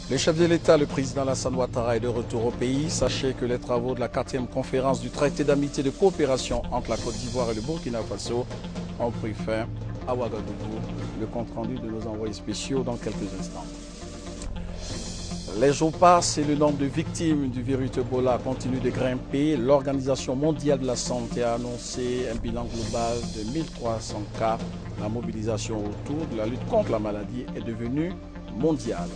Le chef de l'État, le président Alassane Ouattara, est de retour au pays. Sachez que les travaux de la 4e conférence du traité d'amitié et de coopération entre la Côte d'Ivoire et le Burkina Faso ont pris fin à Ouagadougou. Le compte-rendu de nos envoyés spéciaux dans quelques instants. Les jours passent et le nombre de victimes du virus Ebola continue de grimper. L'Organisation mondiale de la santé a annoncé un bilan global de 1300 cas. La mobilisation autour de la lutte contre la maladie est devenue mondiale.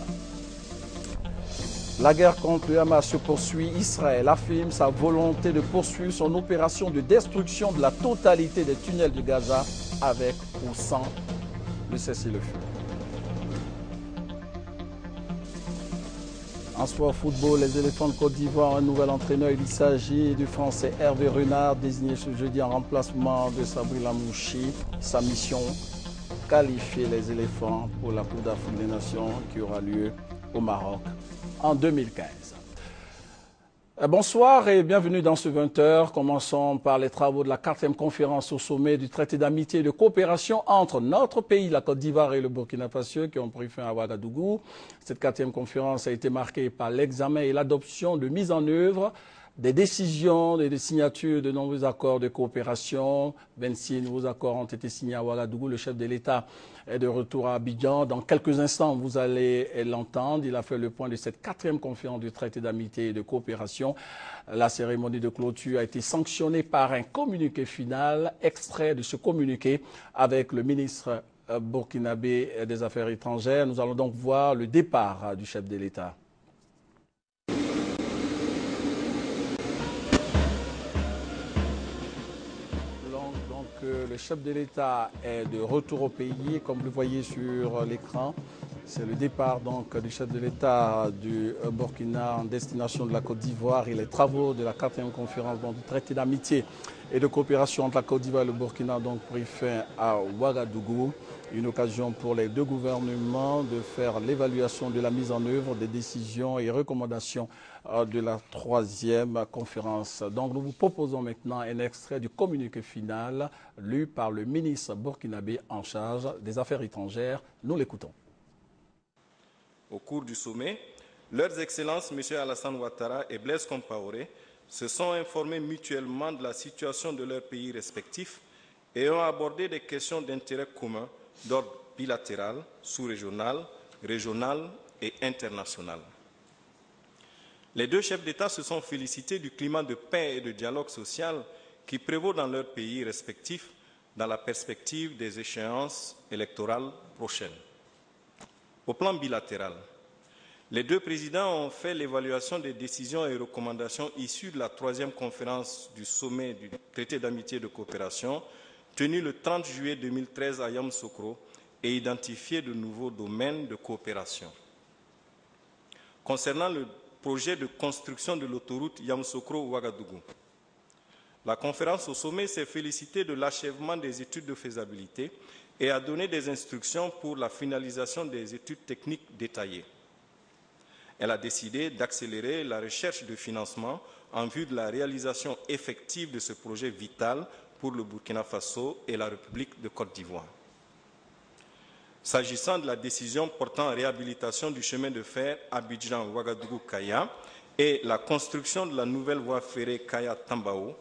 La guerre contre le Hamas se poursuit. Israël affirme sa volonté de poursuivre son opération de destruction de la totalité des tunnels de Gaza avec ou sans le cessez-le-feu. En sport football, les éléphants de Côte d'Ivoire ont un nouvel entraîneur. Il s'agit du Français Hervé Renard, désigné ce jeudi en remplacement de Sabri Lamouchi. Sa mission, qualifier les éléphants pour la Coupe d'Afrique des Nations qui aura lieu au Maroc en 2015. Bonsoir et bienvenue dans ce 20h. Commençons par les travaux de la 4e conférence au sommet du traité d'amitié et de coopération entre notre pays, la Côte d'Ivoire et le Burkina Faso qui ont pris fin à Ouagadougou. Cette 4e conférence a été marquée par l'examen et l'adoption de mise en œuvre des décisions et des signatures de nombreux accords de coopération. 26 nouveaux accords ont été signés à Ouagadougou. Le chef de l'État est de retour à Abidjan. Dans quelques instants, vous allez l'entendre. Il a fait le point de cette 4e conférence du traité d'amitié et de coopération. La cérémonie de clôture a été sanctionnée par un communiqué final, extrait de ce communiqué avec le ministre burkinabé des Affaires étrangères. Nous allons donc voir le départ du chef de l'État. Le chef de l'État est de retour au pays, comme vous le voyez sur l'écran. C'est le départ donc du chef de l'État du Burkina en destination de la Côte d'Ivoire et les travaux de la 4e conférence donc, du traité d'amitié et de coopération entre la Côte d'Ivoire et le Burkina donc pris fin à Ouagadougou. Une occasion pour les deux gouvernements de faire l'évaluation de la mise en œuvre des décisions et recommandations de la 3e conférence. Donc nous vous proposons maintenant un extrait du communiqué final lu par le ministre burkinabé en charge des Affaires étrangères. Nous l'écoutons. Au cours du sommet, leurs excellences M. Alassane Ouattara et Blaise Compaoré se sont informés mutuellement de la situation de leurs pays respectifs et ont abordé des questions d'intérêt commun d'ordre bilatéral, sous-régional, régional et international. Les deux chefs d'État se sont félicités du climat de paix et de dialogue social qui prévaut dans leurs pays respectifs dans la perspective des échéances électorales prochaines. Au plan bilatéral, les deux présidents ont fait l'évaluation des décisions et recommandations issues de la 3e conférence du sommet du traité d'amitié et de coopération tenue le 30 juillet 2013 à Yamoussoukro et identifié de nouveaux domaines de coopération. Concernant le projet de construction de l'autoroute Yamoussoukro-Ouagadougou, la conférence au sommet s'est félicitée de l'achèvement des études de faisabilité et a donné des instructions pour la finalisation des études techniques détaillées. Elle a décidé d'accélérer la recherche de financement en vue de la réalisation effective de ce projet vital pour le Burkina Faso et la République de Côte d'Ivoire. S'agissant de la décision portant réhabilitation du chemin de fer Abidjan-Ouagadougou-Kaya et la construction de la nouvelle voie ferrée Kaya-Tambao,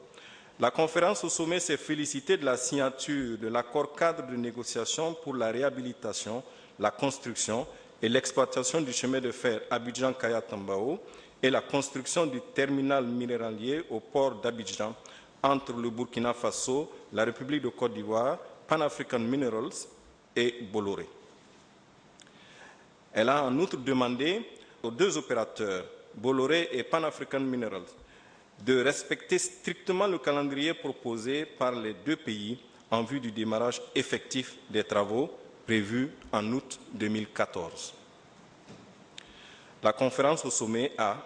la conférence au sommet s'est félicitée de la signature de l'accord cadre de négociation pour la réhabilitation, la construction et l'exploitation du chemin de fer Abidjan-Kaya-Tambao et la construction du terminal minéralier au port d'Abidjan entre le Burkina Faso, la République de Côte d'Ivoire, Pan African Minerals et Bolloré. Elle a en outre demandé aux deux opérateurs, Bolloré et Pan African Minerals, de respecter strictement le calendrier proposé par les deux pays en vue du démarrage effectif des travaux prévus en août 2014. La conférence au sommet a,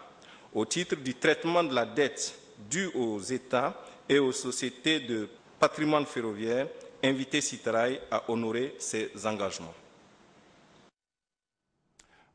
au titre du traitement de la dette due aux États et aux sociétés de patrimoine ferroviaire, invité Citrail à honorer ses engagements.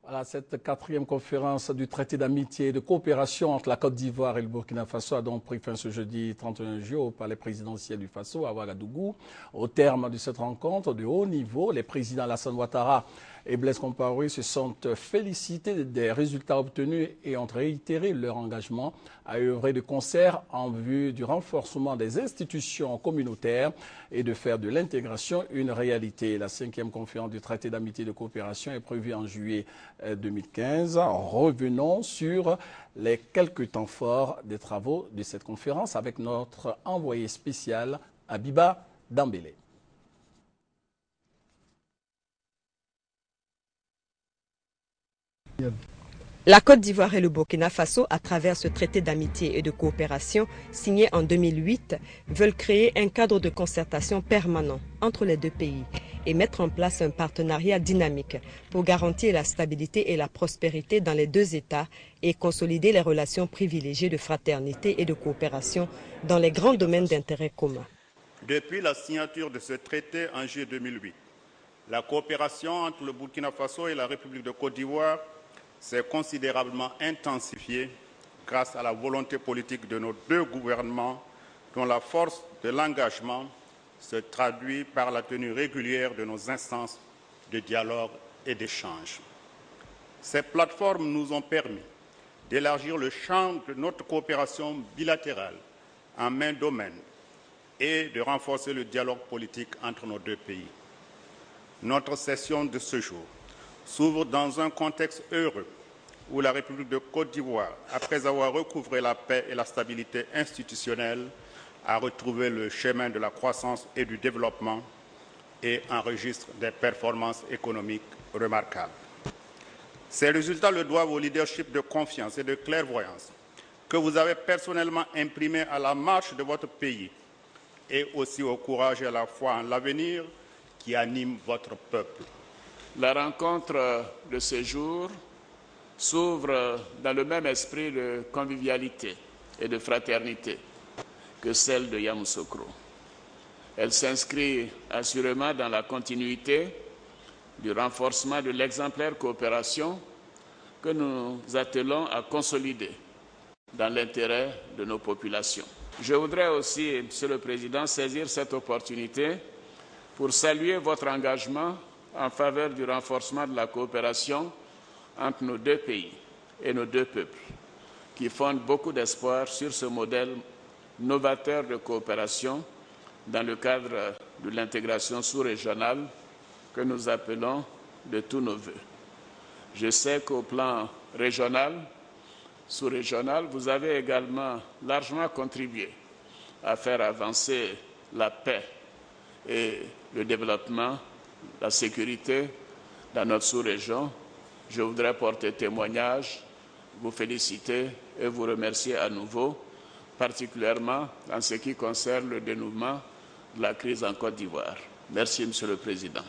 Voilà, cette 4e conférence du traité d'amitié et de coopération entre la Côte d'Ivoire et le Burkina Faso a donc pris fin ce jeudi 31 juillet au palais présidentiel du Faso à Ouagadougou. Au terme de cette rencontre de haut niveau, les présidents Alassane Ouattara et Blaise Compaoré se sont félicités des résultats obtenus et ont réitéré leur engagement à œuvrer de concert en vue du renforcement des institutions communautaires et de faire de l'intégration une réalité. La 5e conférence du traité d'amitié et de coopération est prévue en juillet 2015. Revenons sur les quelques temps forts des travaux de cette conférence avec notre envoyé spécial Abiba Dambélé. La Côte d'Ivoire et le Burkina Faso, à travers ce traité d'amitié et de coopération signé en 2008, veulent créer un cadre de concertation permanent entre les deux pays et mettre en place un partenariat dynamique pour garantir la stabilité et la prospérité dans les deux États et consolider les relations privilégiées de fraternité et de coopération dans les grands domaines d'intérêt commun. Depuis la signature de ce traité en juillet 2008, la coopération entre le Burkina Faso et la République de Côte d'Ivoire s'est considérablement intensifiée grâce à la volonté politique de nos deux gouvernements dont la force de l'engagement se traduit par la tenue régulière de nos instances de dialogue et d'échange. Ces plateformes nous ont permis d'élargir le champ de notre coopération bilatérale en main domaine et de renforcer le dialogue politique entre nos deux pays. Notre session de ce jour s'ouvre dans un contexte heureux où la République de Côte d'Ivoire, après avoir recouvré la paix et la stabilité institutionnelle, a retrouvé le chemin de la croissance et du développement et enregistre des performances économiques remarquables. Ces résultats le doivent au leadership de confiance et de clairvoyance que vous avez personnellement imprimé à la marche de votre pays et aussi au courage et à la foi en l'avenir qui anime votre peuple. La rencontre de ce jour s'ouvre dans le même esprit de convivialité et de fraternité que celle de Yamoussoukro. Elle s'inscrit assurément dans la continuité du renforcement de l'exemplaire coopération que nous attelons à consolider dans l'intérêt de nos populations. Je voudrais aussi, Monsieur le Président, saisir cette opportunité pour saluer votre engagement en faveur du renforcement de la coopération entre nos deux pays et nos deux peuples, qui fondent beaucoup d'espoir sur ce modèle novateur de coopération dans le cadre de l'intégration sous-régionale que nous appelons de tous nos vœux. Je sais qu'au plan régional, sous-régional, vous avez également largement contribué à faire avancer la paix et le développement, la sécurité dans notre sous-région. Je voudrais porter témoignage, vous féliciter et vous remercier à nouveau, particulièrement en ce qui concerne le dénouement de la crise en Côte d'Ivoire. Merci, Monsieur le Président.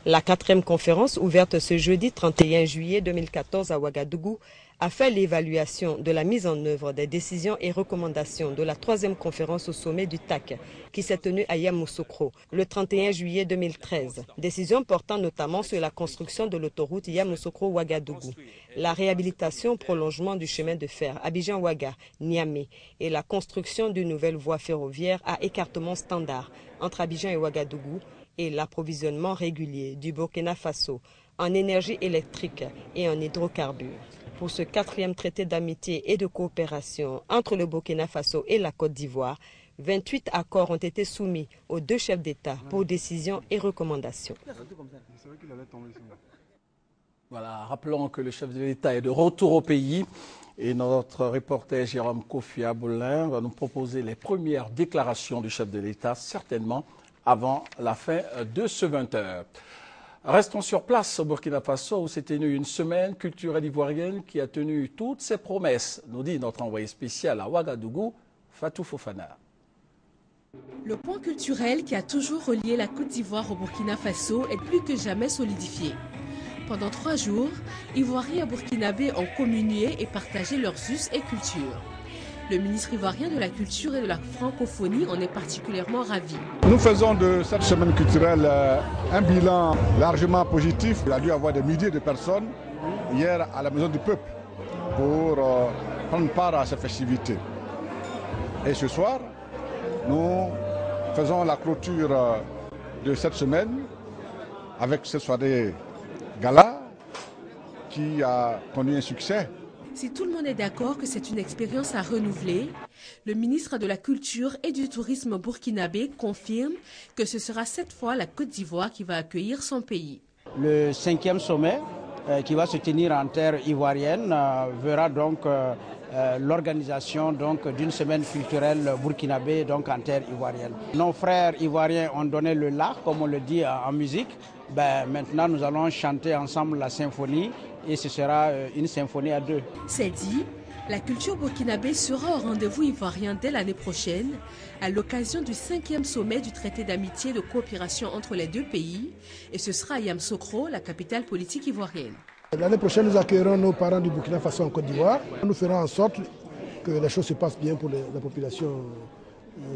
La 4e conférence, ouverte ce jeudi 31 juillet 2014 à Ouagadougou, a fait l'évaluation de la mise en œuvre des décisions et recommandations de la 3e conférence au sommet du TAC qui s'est tenue à Yamoussoukro le 31 juillet 2013. Décision portant notamment sur la construction de l'autoroute Yamoussoukro-Ouagadougou, la réhabilitation prolongement du chemin de fer Abidjan-Ouaga-Niamey et la construction d'une nouvelle voie ferroviaire à écartement standard entre Abidjan et Ouagadougou et l'approvisionnement régulier du Burkina Faso en énergie électrique et en hydrocarbures. Pour ce 4e traité d'amitié et de coopération entre le Burkina Faso et la Côte d'Ivoire, 28 accords ont été soumis aux deux chefs d'État pour décision et recommandations. Voilà, rappelons que le chef de l'État est de retour au pays et notre reporter Jérôme Kofi Aboulin va nous proposer les premières déclarations du chef de l'État, certainement avant la fin de ce 20h. Restons sur place au Burkina Faso où s'est tenue une semaine culturelle ivoirienne qui a tenu toutes ses promesses, nous dit notre envoyé spécial à Ouagadougou, Fatou Fofana. Le point culturel qui a toujours relié la Côte d'Ivoire au Burkina Faso est plus que jamais solidifié. Pendant 3 jours, Ivoiriens et Burkinabés ont communié et partagé leurs us et cultures. Le ministre ivoirien de la Culture et de la Francophonie en est particulièrement ravi. Nous faisons de cette semaine culturelle un bilan largement positif. Il y a dû y avoir des milliers de personnes hier à la Maison du Peuple pour prendre part à ces festivités. Et ce soir, nous faisons la clôture de cette semaine avec cette soirée gala qui a connu un succès. Si tout le monde est d'accord que c'est une expérience à renouveler, le ministre de la Culture et du Tourisme burkinabé confirme que ce sera cette fois la Côte d'Ivoire qui va accueillir son pays. Le 5e sommet qui va se tenir en terre ivoirienne verra donc l'organisation d'une semaine culturelle burkinabé en terre ivoirienne. Nos frères ivoiriens ont donné le la, comme on le dit en musique. Maintenant, nous allons chanter ensemble la symphonie et ce sera une symphonie à deux. C'est dit, la culture burkinabé sera au rendez-vous ivoirien dès l'année prochaine à l'occasion du 5e sommet du traité d'amitié et de coopération entre les deux pays et ce sera à Yamoussoukro, la capitale politique ivoirienne. L'année prochaine, nous accueillerons nos parents du Burkina Faso en Côte d'Ivoire. Nous ferons en sorte que les choses se passent bien pour la population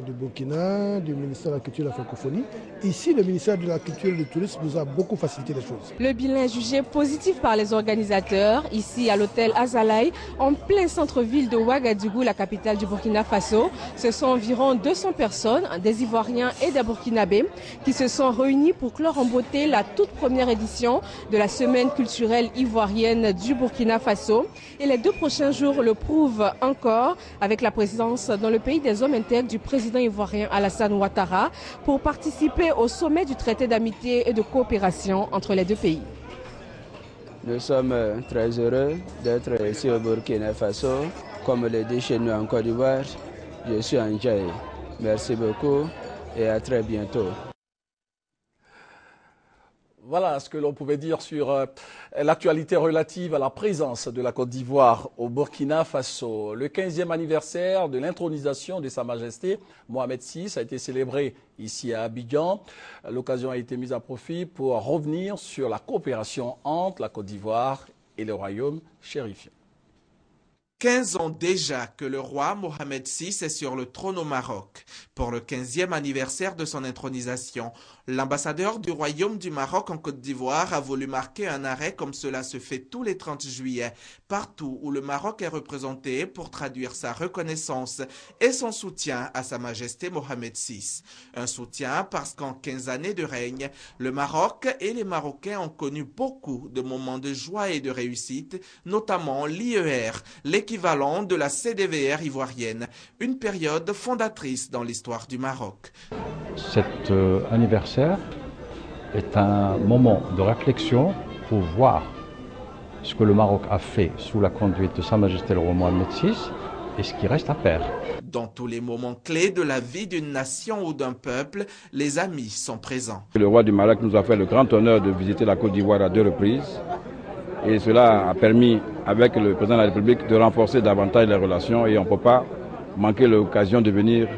du Burkina, du ministère de la Culture et de la Francophonie. Ici, le ministère de la Culture et du Tourisme nous a beaucoup facilité les choses. Le bilan est jugé positif par les organisateurs, ici à l'hôtel Azalaï, en plein centre-ville de Ouagadougou, la capitale du Burkina Faso. Ce sont environ 200 personnes, des Ivoiriens et des Burkinabés, qui se sont réunis pour clore en beauté la toute première édition de la semaine culturelle ivoirienne du Burkina Faso. Et les 2 prochains jours le prouvent encore, avec la présence dans le pays des hommes intègres du président ivoirien Alassane Ouattara pour participer au sommet du traité d'amitié et de coopération entre les deux pays. Nous sommes très heureux d'être ici au Burkina Faso. Comme le dit chez nous en Côte d'Ivoire, je suis en joie. Merci beaucoup et à très bientôt. Voilà ce que l'on pouvait dire sur l'actualité relative à la présence de la Côte d'Ivoire au Burkina Faso. Le 15e anniversaire de l'intronisation de Sa Majesté Mohamed VI a été célébré ici à Abidjan. L'occasion a été mise à profit pour revenir sur la coopération entre la Côte d'Ivoire et le royaume chérifien. 15 ans déjà que le roi Mohamed VI est sur le trône au Maroc. Pour le 15e anniversaire de son intronisation, l'ambassadeur du Royaume du Maroc en Côte d'Ivoire a voulu marquer un arrêt comme cela se fait tous les 30 juillet, partout où le Maroc est représenté pour traduire sa reconnaissance et son soutien à Sa Majesté Mohamed VI. Un soutien parce qu'en 15 années de règne, le Maroc et les Marocains ont connu beaucoup de moments de joie et de réussite, notamment l'IER, l'équivalent de la CDVR ivoirienne, une période fondatrice dans l'histoire du Maroc. Cet anniversaire est un moment de réflexion pour voir ce que le Maroc a fait sous la conduite de Sa Majesté le roi Mohamed VI et ce qui reste à faire. Dans tous les moments clés de la vie d'une nation ou d'un peuple, les amis sont présents. Le roi du Maroc nous a fait le grand honneur de visiter la Côte d'Ivoire à 2 reprises. Et cela a permis, avec le président de la République, de renforcer davantage les relations et on ne peut pas manquer l'occasion de venir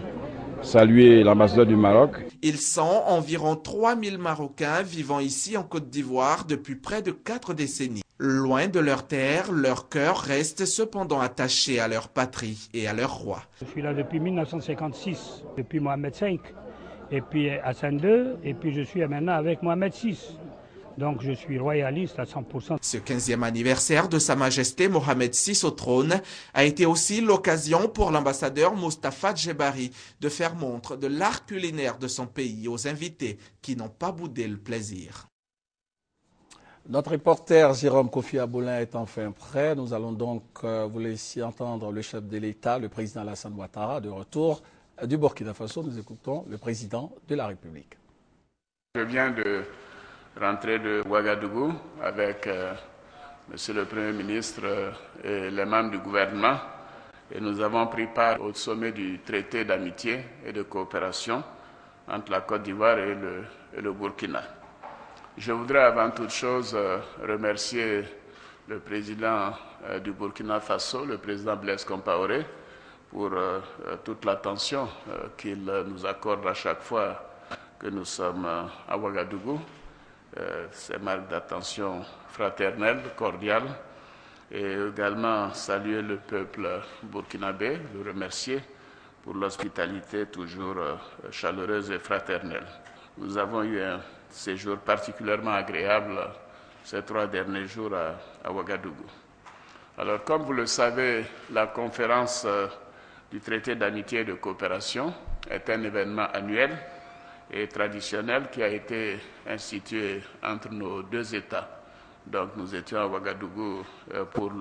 saluer l'ambassadeur du Maroc. Ils sont environ 3000 Marocains vivant ici en Côte d'Ivoire depuis près de 4 décennies. Loin de leur terre, leur cœur reste cependant attaché à leur patrie et à leur roi. Je suis là depuis 1956, depuis Mohamed V, et puis Hassan II, et puis je suis maintenant avec Mohamed VI. Donc je suis royaliste à 100%. Ce 15e anniversaire de Sa Majesté Mohamed VI au trône a été aussi l'occasion pour l'ambassadeur Moustapha Djebari de faire montre de l'art culinaire de son pays aux invités qui n'ont pas boudé le plaisir. Notre reporter Jérôme Kofi Aboulin est enfin prêt. Nous allons donc vous laisser entendre le chef de l'État, le président Alassane Ouattara, de retour du Burkina Faso. Nous écoutons le président de la République. Je viens de rentrer de Ouagadougou avec Monsieur le Premier ministre et les membres du gouvernement et nous avons pris part au sommet du traité d'amitié et de coopération entre la Côte d'Ivoire et le Burkina. Je voudrais avant toute chose remercier le président du Burkina Faso, le président Blaise Compaoré, pour toute l'attention qu'il nous accorde à chaque fois que nous sommes à Ouagadougou. Ces marques d'attention fraternelle, cordiale, et également saluer le peuple burkinabé, le remercier pour l'hospitalité toujours chaleureuse et fraternelle. Nous avons eu un séjour particulièrement agréable ces 3 derniers jours à Ouagadougou. Alors, comme vous le savez, la conférence du traité d'amitié et de coopération est un événement annuel et traditionnel qui a été institué entre nos 2 États. Donc, nous étions à Ouagadougou pour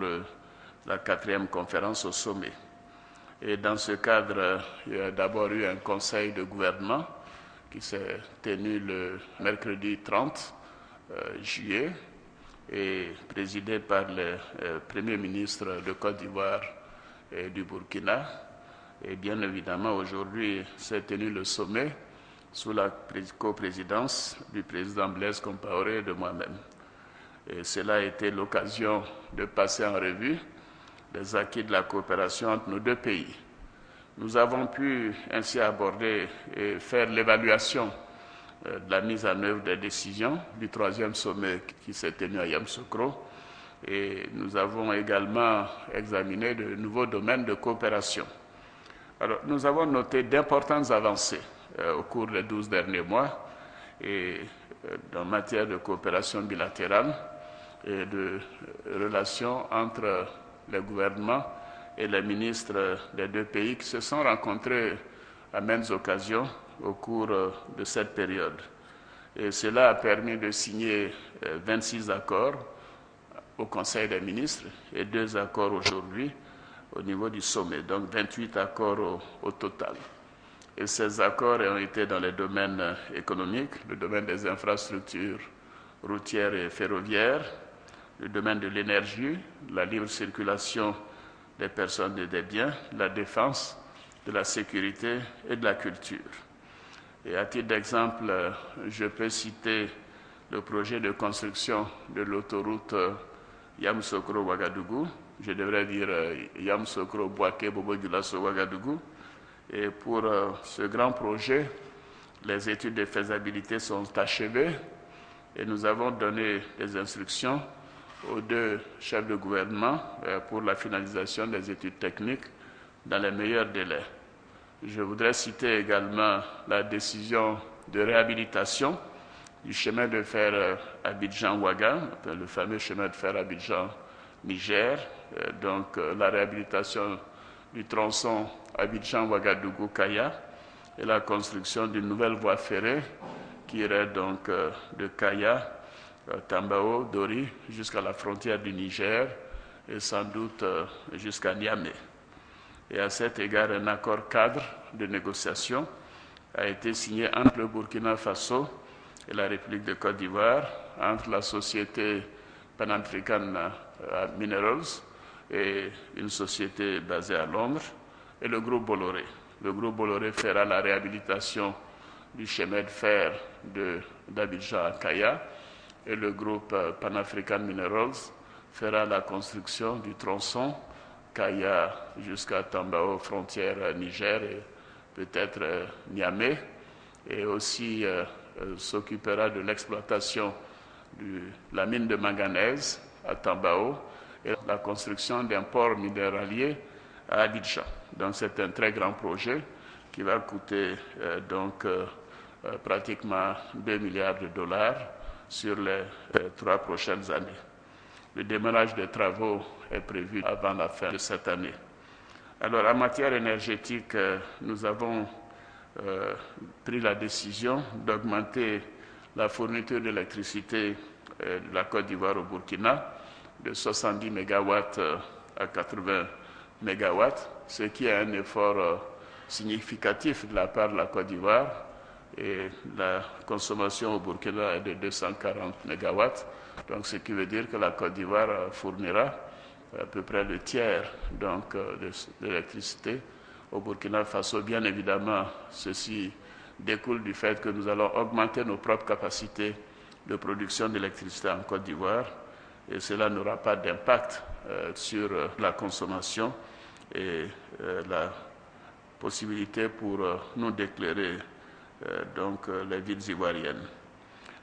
la 4e conférence au sommet. Et dans ce cadre, il y a d'abord eu un conseil de gouvernement qui s'est tenu le mercredi 30 juillet et présidé par le Premier ministre de Côte d'Ivoire et du Burkina. Et bien évidemment, aujourd'hui, s'est tenu le sommet sous la coprésidence du président Blaise Compaoré et de moi-même. Et cela a été l'occasion de passer en revue les acquis de la coopération entre nos 2 pays. Nous avons pu ainsi aborder et faire l'évaluation de la mise en œuvre des décisions du 3e sommet qui s'est tenu à Yamoussoukro. Et nous avons également examiné de nouveaux domaines de coopération. Alors, nous avons noté d'importantes avancées au cours des 12 derniers mois et en matière de coopération bilatérale et de relations entre les gouvernements et les ministres des 2 pays qui se sont rencontrés à maintes occasions au cours de cette période. Et cela a permis de signer 26 accords au Conseil des ministres et 2 accords aujourd'hui au niveau du sommet, donc 28 accords au total. Et ces accords ont été dans les domaines économiques, le domaine des infrastructures routières et ferroviaires, le domaine de l'énergie, la libre circulation des personnes et des biens, la défense, de la sécurité et de la culture. Et à titre d'exemple, je peux citer le projet de construction de l'autoroute Yamoussoukro-Ouagadougou, je devrais dire Yamoussoukro-Bouaké-Bobo-Dioulasso-Ouagadougou. Et pour ce grand projet, les études de faisabilité sont achevées et nous avons donné des instructions aux 2 chefs de gouvernement pour la finalisation des études techniques dans les meilleurs délais. Je voudrais citer également la décision de réhabilitation du chemin de fer Abidjan-Ouaga, le fameux chemin de fer Abidjan-Niger, donc la réhabilitation du tronçon Abidjan-Ouagadougou-Kaya et la construction d'une nouvelle voie ferrée qui irait donc de Kaya, Tambao, Dori, jusqu'à la frontière du Niger et sans doute jusqu'à Niamey. Et à cet égard, un accord cadre de négociation a été signé entre le Burkina Faso et la République de Côte d'Ivoire, entre la société Pan African Minerals et une société basée à Londres, et le groupe Bolloré. Le groupe Bolloré fera la réhabilitation du chemin de fer d'Abidjan à Kaya, et le groupe Pan African Minerals fera la construction du tronçon Kaya jusqu'à Tambao, frontière Niger et peut-être Niamey, et aussi s'occupera de l'exploitation de la mine de manganèse à Tambao et la construction d'un port minéralier à Abidjan. Donc c'est un très grand projet qui va coûter pratiquement 2 milliards de dollars sur les 3 prochaines années. Le démarrage des travaux est prévu avant la fin de cette année. Alors, en matière énergétique, nous avons pris la décision d'augmenter la fourniture d'électricité de la Côte d'Ivoire au Burkina de 70 MW à 80 MW, ce qui est un effort significatif de la part de la Côte d'Ivoire. Et la consommation au Burkina est de 240 MW, donc ce qui veut dire que la Côte d'Ivoire fournira à peu près le tiers donc, de l'électricité au Burkina Faso. Bien évidemment, ceci découle du fait que nous allons augmenter nos propres capacités de production d'électricité en Côte d'Ivoire, et cela n'aura pas d'impact sur la consommation et la possibilité pour nous d'éclairer donc les villes ivoiriennes.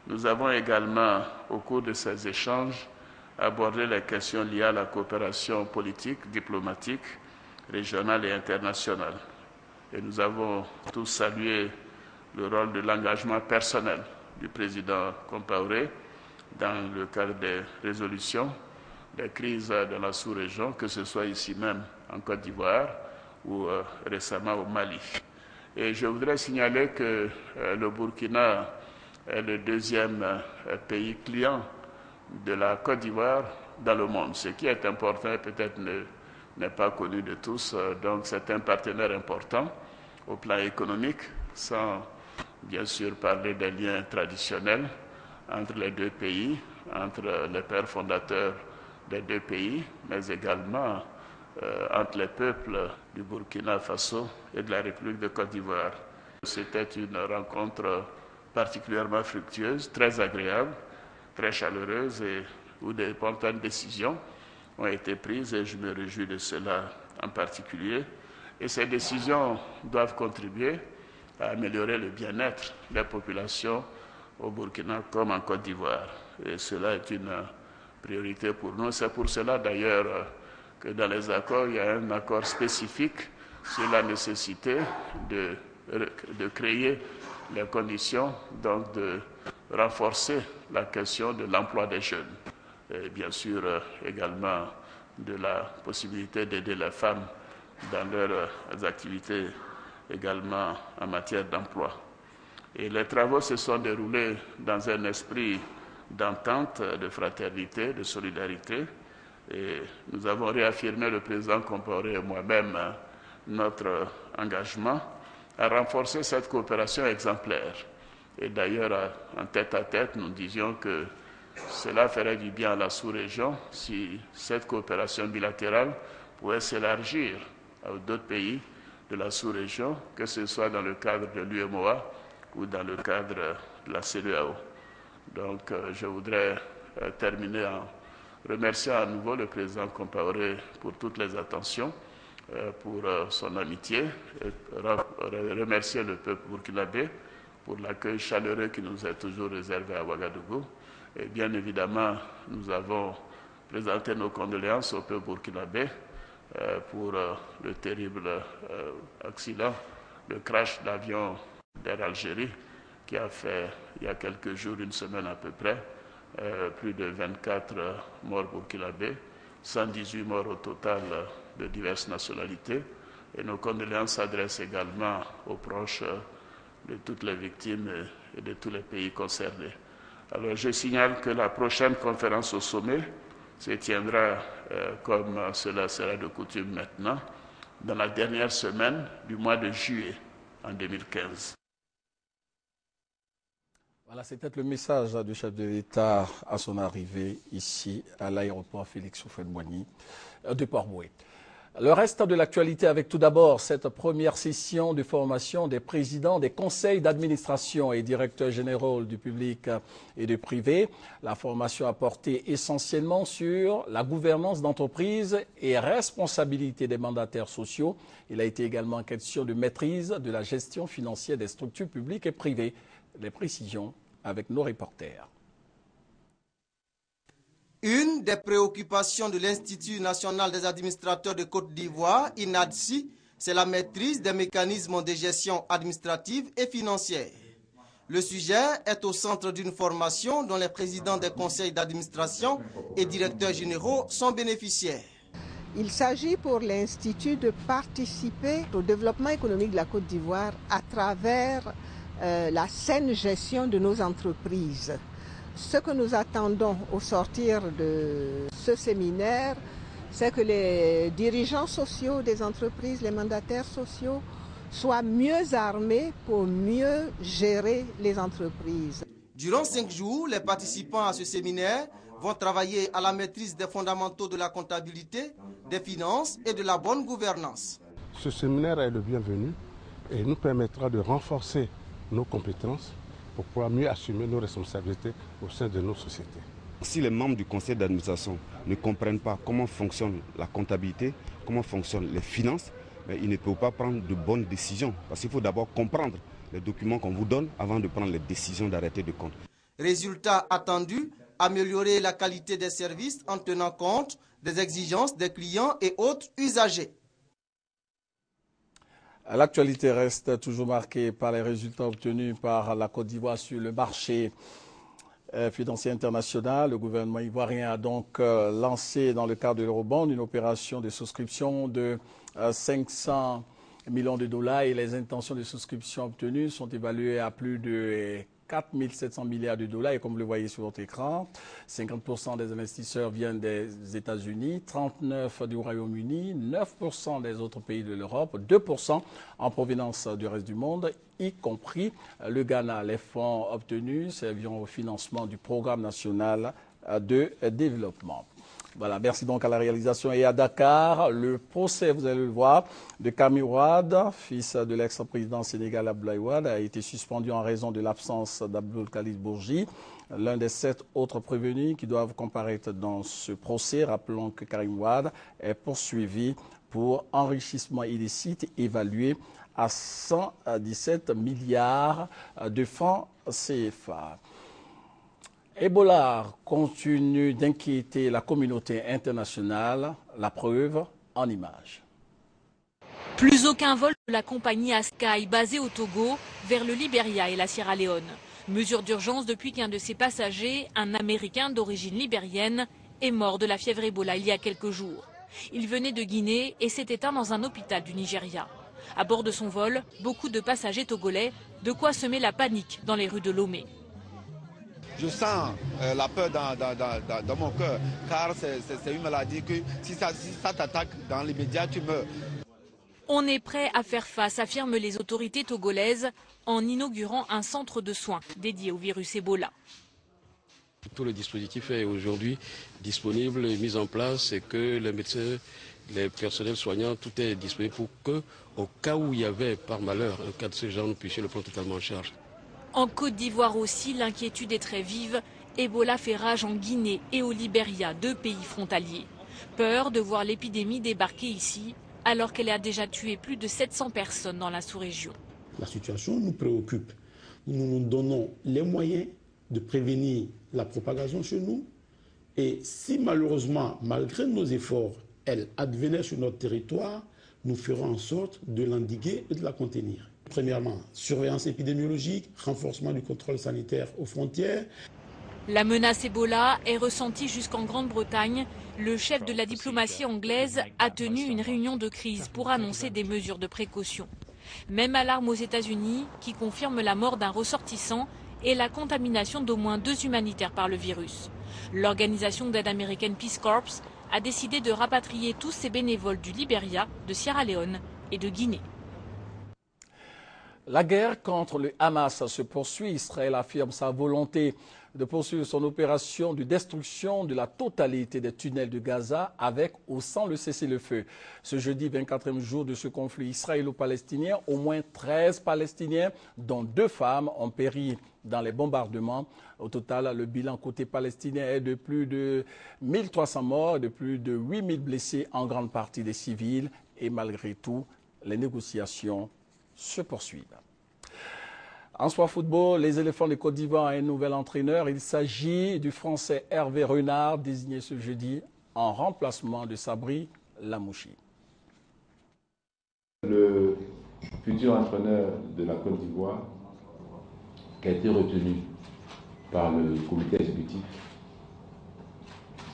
Nous avons également, au cours de ces échanges, abordé les questions liées à la coopération politique, diplomatique, régionale et internationale. Et nous avons tous salué le rôle de l'engagement personnel du président Compaoré dans le cadre des résolutions des crises dans la sous-région, que ce soit ici même en Côte d'Ivoire ou récemment au Mali. Et je voudrais signaler que le Burkina est le deuxième pays client de la Côte d'Ivoire dans le monde. Ce qui est important et peut-être n'est pas connu de tous. Donc c'est un partenaire important au plan économique, sans bien sûr parler des liens traditionnels entre les deux pays, entre les pères fondateurs des deux pays, mais également entre les peuples du Burkina Faso et de la République de Côte d'Ivoire. C'était une rencontre particulièrement fructueuse, très agréable, très chaleureuse et où d'importantes décisions ont été prises et je me réjouis de cela en particulier. Et ces décisions doivent contribuer à améliorer le bien-être des populations au Burkina comme en Côte d'Ivoire. Et cela est une priorité pour nous. C'est pour cela d'ailleurs que dans les accords, il y a un accord spécifique sur la nécessité de créer les conditions, donc de renforcer la question de l'emploi des jeunes. Et bien sûr également de la possibilité d'aider les femmes dans leurs activités également en matière d'emploi. Et les travaux se sont déroulés dans un esprit d'entente, de fraternité, de solidarité. Et nous avons réaffirmé, le président Compaoré et moi-même, notre engagement à renforcer cette coopération exemplaire. Et d'ailleurs, en tête-à-tête, nous disions que cela ferait du bien à la sous-région si cette coopération bilatérale pouvait s'élargir à d'autres pays de la sous-région, que ce soit dans le cadre de l'UMOA ou dans le cadre de la CEDEAO. Donc, je voudrais terminer en remerciant à nouveau le président Compaoré pour toutes les attentions, pour son amitié, et remercier le peuple burkinabé pour l'accueil chaleureux qui nous est toujours réservé à Ouagadougou. Et bien évidemment, nous avons présenté nos condoléances au peuple burkinabé pour le terrible accident, le crash d'avion d'Air Algérie qui a fait, il y a quelques jours, une semaine à peu près, plus de 24 morts burkinabés, 118 morts au total de diverses nationalités. Et nos condoléances s'adressent également aux proches de toutes les victimes et de tous les pays concernés. Alors je signale que la prochaine conférence au sommet se tiendra, comme cela sera de coutume maintenant, dans la dernière semaine du mois de juillet en 2015. Voilà, c'était le message du chef de l'État à son arrivée ici à l'aéroport Félix Houphouët-Boigny de Port-Bouët. Le reste de l'actualité avec tout d'abord cette première session de formation des présidents des conseils d'administration et directeurs généraux du public et du privé. La formation a porté essentiellement sur la gouvernance d'entreprise et responsabilité des mandataires sociaux. Il a été également question de maîtrise de la gestion financière des structures publiques et privées. Les précisions avec nos reporters. Une des préoccupations de l'Institut national des administrateurs de Côte d'Ivoire, INADSI, c'est la maîtrise des mécanismes de gestion administrative et financière. Le sujet est au centre d'une formation dont les présidents des conseils d'administration et directeurs généraux sont bénéficiaires. Il s'agit pour l'Institut de participer au développement économique de la Côte d'Ivoire à travers la saine gestion de nos entreprises. Ce que nous attendons au sortir de ce séminaire, c'est que les dirigeants sociaux des entreprises, les mandataires sociaux, soient mieux armés pour mieux gérer les entreprises. Durant 5 jours, les participants à ce séminaire vont travailler à la maîtrise des fondamentaux de la comptabilité, des finances et de la bonne gouvernance. Ce séminaire est le bienvenu et nous permettra de renforcer nos compétences pour pouvoir mieux assumer nos responsabilités au sein de nos sociétés. Si les membres du conseil d'administration ne comprennent pas comment fonctionne la comptabilité, comment fonctionnent les finances, ils ne peuvent pas prendre de bonnes décisions. Parce qu'il faut d'abord comprendre les documents qu'on vous donne avant de prendre les décisions d'arrêter de compte. Résultat attendu, améliorer la qualité des services en tenant compte des exigences des clients et autres usagers. L'actualité reste toujours marquée par les résultats obtenus par la Côte d'Ivoire sur le marché financier international. Le gouvernement ivoirien a donc lancé dans le cadre de l'Eurobond une opération de souscription de 500 millions de dollars et les intentions de souscription obtenues sont évaluées à plus de 4 700 milliards de dollars et comme vous le voyez sur votre écran, 50% des investisseurs viennent des États-Unis, 39% du Royaume-Uni, 9% des autres pays de l'Europe, 2% en provenance du reste du monde, y compris le Ghana. Les fonds obtenus serviront au financement du programme national de développement. Voilà, merci donc à la réalisation. Et à Dakar, le procès, vous allez le voir, de Karim Wade, fils de l'ex-président sénégalais Abdoulaye Wade, a été suspendu en raison de l'absence d'Abdoul Khalid Bourgi, l'un des 7 autres prévenus qui doivent comparaître dans ce procès. Rappelons que Karim Wade est poursuivi pour enrichissement illicite évalué à 117 milliards de francs CFA. Ebola continue d'inquiéter la communauté internationale, la preuve en images. Plus aucun vol de la compagnie Askai basée au Togo vers le Libéria et la Sierra Leone. Mesure d'urgence depuis qu'un de ses passagers, un Américain d'origine libérienne, est mort de la fièvre Ebola il y a quelques jours. Il venait de Guinée et s'est éteint dans un hôpital du Nigeria. À bord de son vol, beaucoup de passagers togolais, de quoi semer la panique dans les rues de Lomé. Je sens la peur dans mon cœur, car c'est une maladie que si ça t'attaque dans les médias, tu meurs. On est prêt à faire face, affirment les autorités togolaises, en inaugurant un centre de soins dédié au virus Ebola. Tout le dispositif est aujourd'hui disponible et mis en place et que les médecins, les personnels soignants, tout est disponible pour que, au cas où il y avait par malheur un cas de ce genre, nous puissions le prendre totalement en charge. En Côte d'Ivoire aussi, l'inquiétude est très vive. Ebola fait rage en Guinée et au Libéria, 2 pays frontaliers. Peur de voir l'épidémie débarquer ici, alors qu'elle a déjà tué plus de 700 personnes dans la sous-région. La situation nous préoccupe. Nous nous donnons les moyens de prévenir la propagation chez nous. Et si malheureusement, malgré nos efforts, elle advenait sur notre territoire, nous ferons en sorte de l'endiguer et de la contenir. Premièrement, surveillance épidémiologique, renforcement du contrôle sanitaire aux frontières. La menace Ebola est ressentie jusqu'en Grande-Bretagne. Le chef de la diplomatie anglaise a tenu une réunion de crise pour annoncer des mesures de précaution. Même alarme aux États-Unis qui confirme la mort d'un ressortissant et la contamination d'au moins 2 humanitaires par le virus. L'organisation d'aide américaine Peace Corps a décidé de rapatrier tous ses bénévoles du Libéria, de Sierra Leone et de Guinée. La guerre contre le Hamas se poursuit. Israël affirme sa volonté de poursuivre son opération de destruction de la totalité des tunnels de Gaza avec ou sans le cessez-le-feu. Ce jeudi, 24e jour de ce conflit israélo-palestinien, au moins 13 Palestiniens, dont 2 femmes, ont péri dans les bombardements. Au total, le bilan côté palestinien est de plus de 1300 morts et de plus de 8000 blessés, en grande partie des civils. Et malgré tout, les négociations se poursuivent. En sport football, les éléphants de Côte d'Ivoire ont un nouvel entraîneur. Il s'agit du Français Hervé Renard, désigné ce jeudi en remplacement de Sabri Lamouchi. Le futur entraîneur de la Côte d'Ivoire, qui a été retenu par le comité exécutif,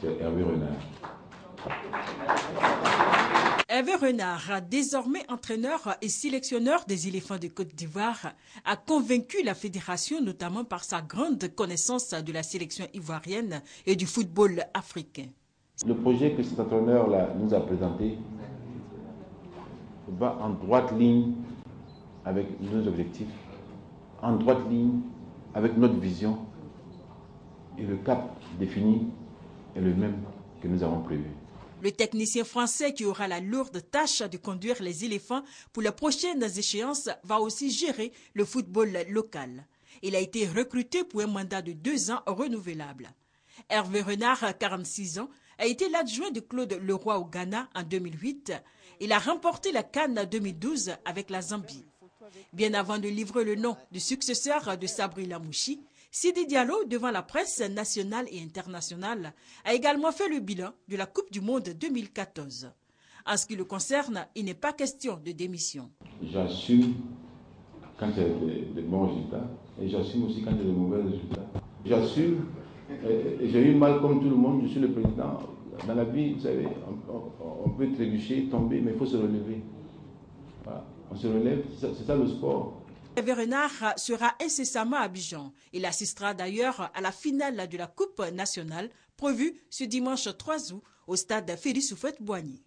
c'est Hervé Renard. Hervé Renard, désormais entraîneur et sélectionneur des éléphants de Côte d'Ivoire, a convaincu la fédération, notamment par sa grande connaissance de la sélection ivoirienne et du football africain. Le projet que cet entraîneur-là nous a présenté va en droite ligne avec nos objectifs, en droite ligne avec notre vision, et le cap défini est le même que nous avons prévu. Le technicien français qui aura la lourde tâche de conduire les éléphants pour les prochaines échéances va aussi gérer le football local. Il a été recruté pour un mandat de 2 ans renouvelable. Hervé Renard, 46 ans, a été l'adjoint de Claude Leroy au Ghana en 2008. Il a remporté la CAN 2012 avec la Zambie. Bien avant de livrer le nom du successeur de Sabri Lamouchi, Sidi Diallo, devant la presse nationale et internationale, a également fait le bilan de la Coupe du Monde 2014. En ce qui le concerne, il n'est pas question de démission. J'assume quand il y a des bons résultats et j'assume aussi quand il y a de mauvais résultats. J'assure, j'ai eu mal comme tout le monde, je suis le président. Dans la vie, vous savez, on peut trébucher, tomber, mais il faut se relever. Voilà. On se relève, c'est ça le sport. Hervé Renard sera incessamment à Abidjan. Il assistera d'ailleurs à la finale de la Coupe nationale prévue ce dimanche 3 août au stade Félix Houphouët-Boigny.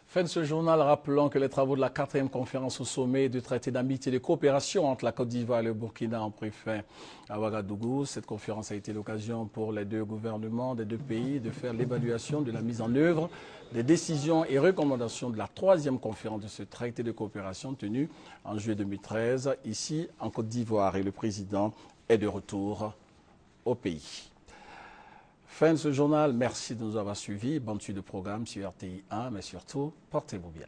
Fin de ce journal, rappelons que les travaux de la 4e conférence au sommet du traité d'amitié et de coopération entre la Côte d'Ivoire et le Burkina ont pris fin à Ouagadougou. Cette conférence a été l'occasion pour les deux gouvernements des deux pays de faire l'évaluation de la mise en œuvre des décisions et recommandations de la 3e conférence de ce traité de coopération tenue en juillet 2013 ici en Côte d'Ivoire, et le président est de retour au pays. Fin de ce journal, merci de nous avoir suivis. Bonne suite de programme sur RTI 1, mais surtout, portez-vous bien.